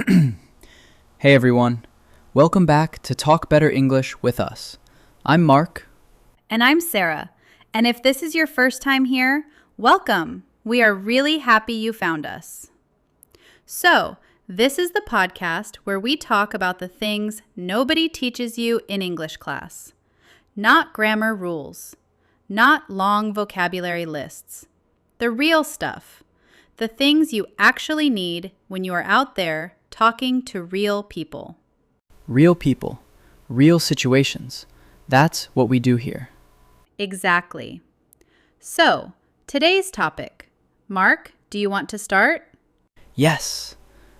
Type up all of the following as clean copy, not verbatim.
Hey everyone, welcome back to Talk Better English with us. I'm Mark. And I'm Sarah. And if this is your first time here, welcome. We are really happy you found us. So, this is the podcast where we talk about the things nobody teaches you in English class. Not grammar rules, not long vocabulary lists. The real stuff. The things you actually need when you are out there talking to real people. Real people, real situations. That's what we do here. Exactly. So, today's topic. Mark, do you want to start? Yes.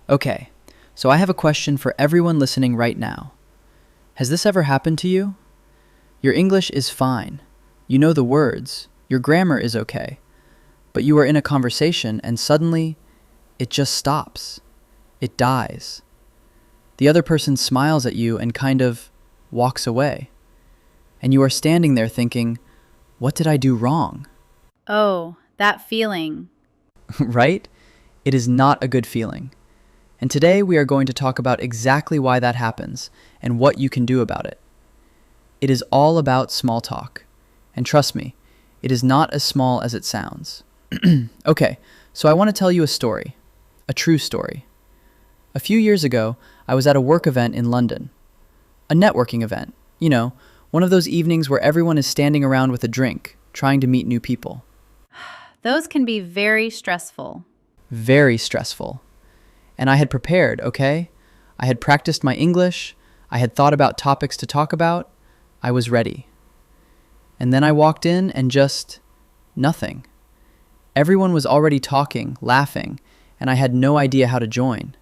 Okay, so I have a question for everyone listening right now. Has this ever happened to you? Your English is fine. You know the words. Your grammar is okay. But you are in a conversation and suddenly it just stops. It dies. The other person smiles at you and kind of walks away. And you are standing there thinking, what did I do wrong? Oh, that feeling. Right? It is not a good feeling. And today we are going to talk about exactly why that happens and what you can do about it. It is all about small talk. And trust me, it is not as small as it sounds. Okay, so I want to tell you a story. A true story. A few years ago, I was at a work event in London. A networking event. You know, one of those evenings where everyone is standing around with a drink, trying to meet new people. Those can be very stressful. Very stressful. And I had prepared, okay? I had practiced my English. I had thought about topics to talk about. I was ready. And then I walked in and just nothing. Everyone was already talking, laughing, and I had no idea how to join.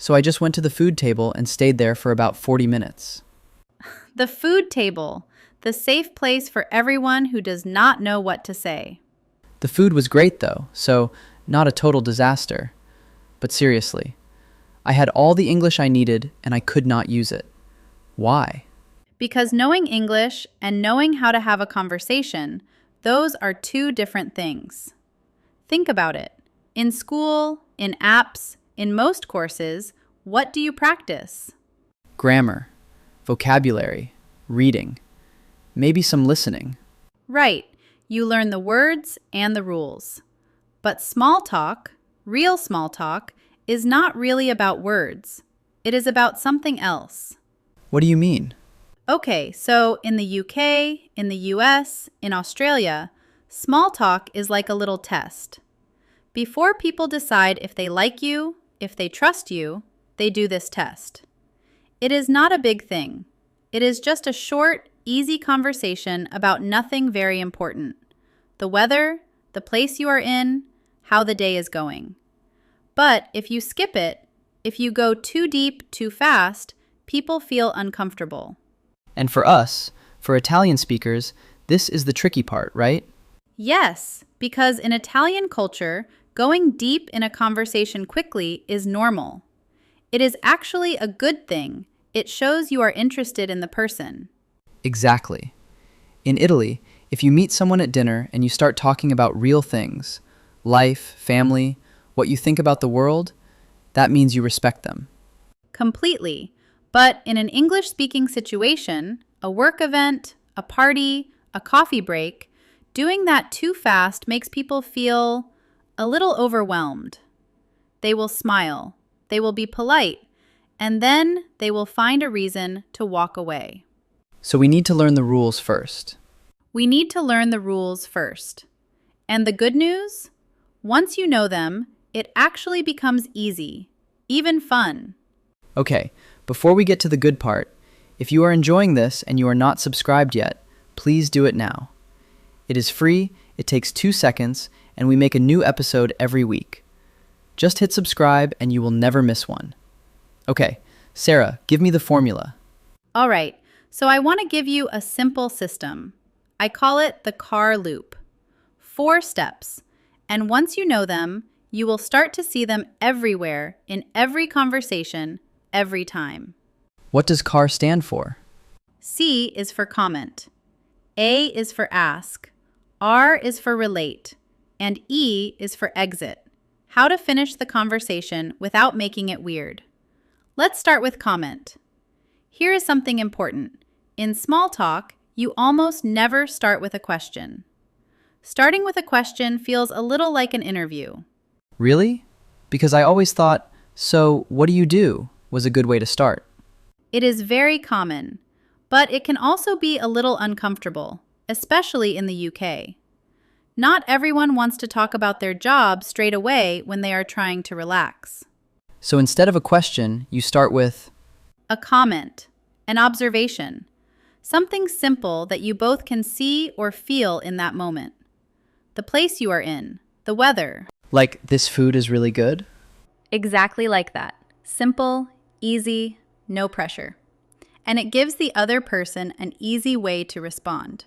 So I just went to the food table and stayed there for about 40 minutes. The food table, the safe place for everyone who does not know what to say. The food was great though, so not a total disaster. But seriously, I had all the English I needed and I could not use it. Why? Because knowing English and knowing how to have a conversation, those are two different things. Think about it. In school, in apps, in most courses, what do you practice? Grammar, vocabulary, reading, maybe some listening. Right. You learn the words and the rules. But small talk, real small talk, is not really about words. It is about something else. What do you mean? Okay, so in the UK, in the US, in Australia, small talk is like a little test. Before people decide if they like you, if they trust you, they do this test. It is not a big thing. It is just a short, easy conversation about nothing very important. The weather, the place you are in, how the day is going. But if you skip it, if you go too deep, too fast, people feel uncomfortable. And for us, for Italian speakers, this is the tricky part, right? Yes, because in Italian culture, going deep in a conversation quickly is normal. It is actually a good thing. It shows you are interested in the person. Exactly. In Italy, if you meet someone at dinner and you start talking about real things, life, family, what you think about the world, that means you respect them. Completely. But in an English-speaking situation, a work event, a party, a coffee break, doing that too fast makes people feel a little overwhelmed. They will smile, they will be polite, and then they will find a reason to walk away. So we need to learn the rules first. We need to learn the rules first. And the good news? Once you know them, it actually becomes easy, even fun. Okay, before we get to the good part, if you are enjoying this and you are not subscribed yet, please do it now. It is free, it takes 2 seconds, and we make a new episode every week. Just hit subscribe and you will never miss one. Okay, Sarah, give me the formula. All right, so I want to give you a simple system. I call it the C.A.R.E loop. 4 steps. And once you know them, you will start to see them everywhere, in every conversation, every time. What does C.A.R.E stand for? C is for comment. A is for ask. R is for relate. And E is for exit. How to finish the conversation without making it weird. Let's start with comment. Here is something important. In small talk, you almost never start with a question. Starting with a question feels a little like an interview. Really? Because I always thought, so what do you do? Was a good way to start. It is very common, but it can also be a little uncomfortable, especially in the UK. Not everyone wants to talk about their job straight away when they are trying to relax. So instead of a question, you start with, A comment, an observation, something simple that you both can see or feel in that moment. The place you are in, the weather. like, this food is really good? Exactly like that. Simple, easy, no pressure. And it gives the other person an easy way to respond.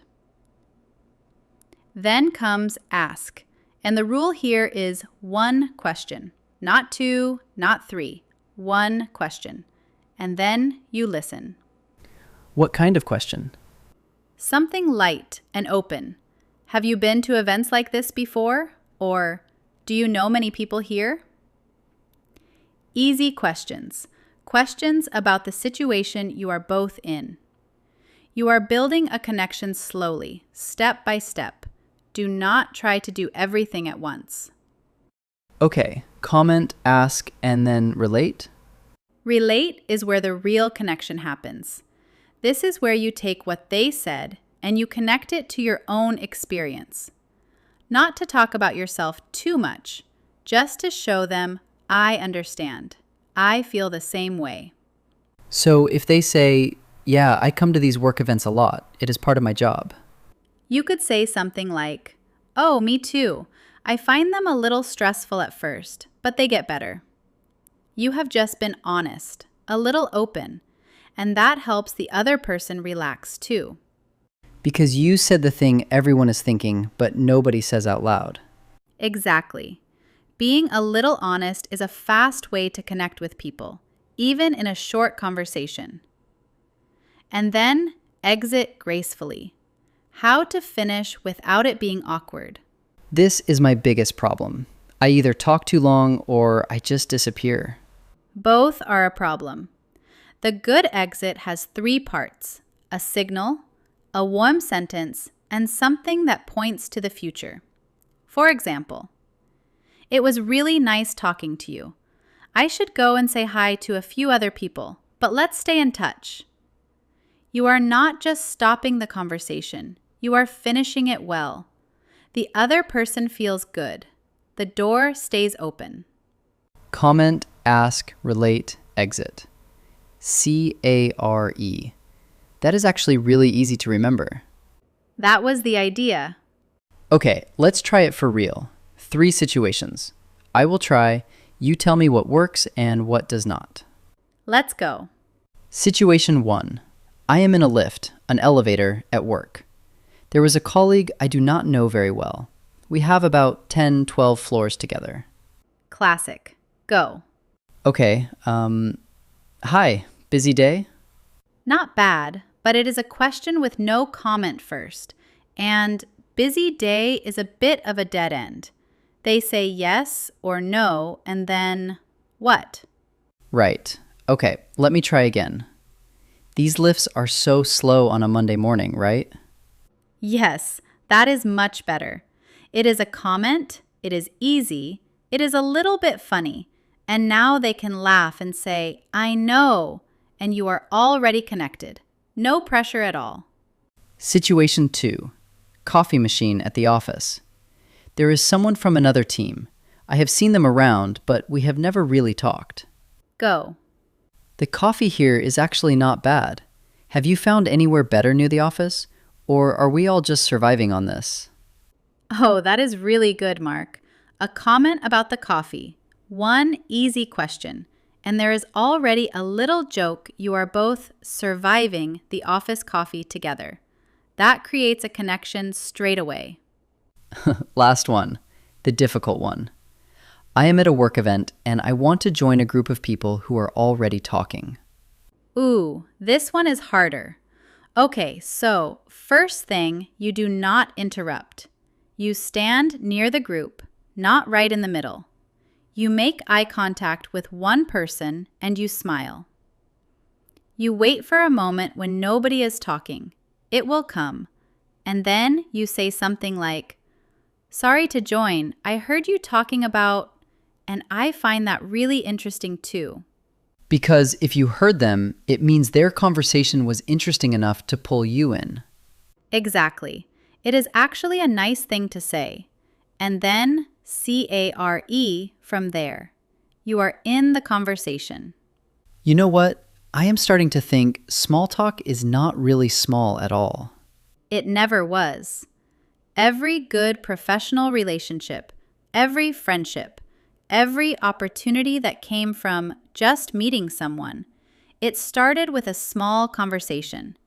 Then comes ask. And the rule here is one question. Not two, not three. One question. And then you listen. What kind of question? Something light and open. Have you been to events like this before? Or do you know many people here? Easy questions. Questions about the situation you are both in. You are building a connection slowly, step by step. Do not try to do everything at once. Okay, comment, ask, and then relate? Relate is where the real connection happens. This is where you take what they said and you connect it to your own experience. Not to talk about yourself too much, just to show them, I understand. I feel the same way. So if they say, yeah, I come to these work events a lot, it is part of my job. You could say something like, oh, me too. I find them a little stressful at first, but they get better. You have just been honest, a little open, and that helps the other person relax too. Because you said the thing everyone is thinking, but nobody says out loud. Exactly. Being a little honest is a fast way to connect with people, even in a short conversation. And then exit gracefully. How to finish without it being awkward. This is my biggest problem. I either talk too long or I just disappear. Both are a problem. The good exit has 3 parts: a signal, a warm sentence, and something that points to the future. For example, it was really nice talking to you. I should go and say hi to a few other people, but let's stay in touch. You are not just stopping the conversation, you are finishing it well. The other person feels good. The door stays open. Comment, ask, relate, exit. C.A.R.E. That is actually really easy to remember. That was the idea. Okay, let's try it for real. 3 situations. I will try. You tell me what works and what does not. Let's go. Situation 1. I am in a lift, an elevator, at work. There was a colleague I do not know very well. We have about 10, 12 floors together. Classic. Go. Okay, hi, busy day? Not bad, but it is a question with no comment first. And busy day is a bit of a dead end. They say yes or no, and then what? Right. Okay, let me try again. These lifts are so slow on a Monday morning, right? Yes, that is much better. It is a comment, it is easy, it is a little bit funny, and now they can laugh and say, I know, and you are already connected. No pressure at all. Situation 2. Coffee machine at the office. There is someone from another team. I have seen them around, but we have never really talked. Go. The coffee here is actually not bad. Have you found anywhere better near the office? Or are we all just surviving on this? Oh, that is really good, Mark. A comment about the coffee. One easy question. And there is already a little joke you are both surviving the office coffee together. That creates a connection straight away. Last one, the difficult one. I am at a work event and I want to join a group of people who are already talking. Ooh, this one is harder. Okay, so first thing, you do not interrupt. You stand near the group, not right in the middle. You make eye contact with one person and you smile. You wait for a moment when nobody is talking. It will come. And then you say something like, "Sorry to join. I heard you talking about," and I find that really interesting too. Because if you heard them, it means their conversation was interesting enough to pull you in. Exactly. It is actually a nice thing to say. And then C.A.R.E. from there. You are in the conversation. You know what? I am starting to think small talk is not really small at all. It never was. Every good professional relationship, every friendship, every opportunity that came from just meeting someone, it started with a small conversation.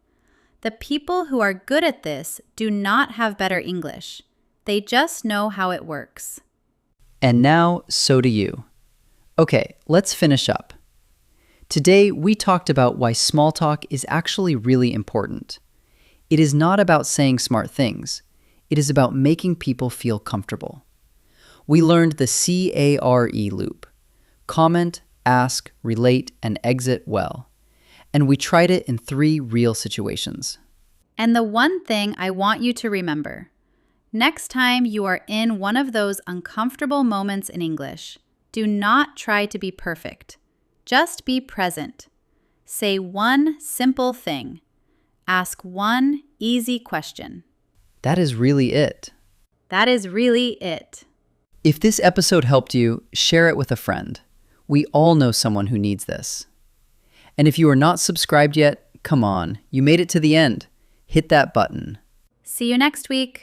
The people who are good at this do not have better English. They just know how it works. And now, so do you. Okay, let's finish up. Today, we talked about why small talk is actually really important. It is not about saying smart things. It is about making people feel comfortable. We learned the C.A.R.E. loop. Comment, ask, relate, and exit well. And we tried it in 3 real situations. And the one thing I want you to remember, next time you are in one of those uncomfortable moments in English, do not try to be perfect. Just be present. Say one simple thing. Ask one easy question. That is really it. That is really it. If this episode helped you, share it with a friend. We all know someone who needs this. And if you are not subscribed yet, come on, you made it to the end. Hit that button. See you next week.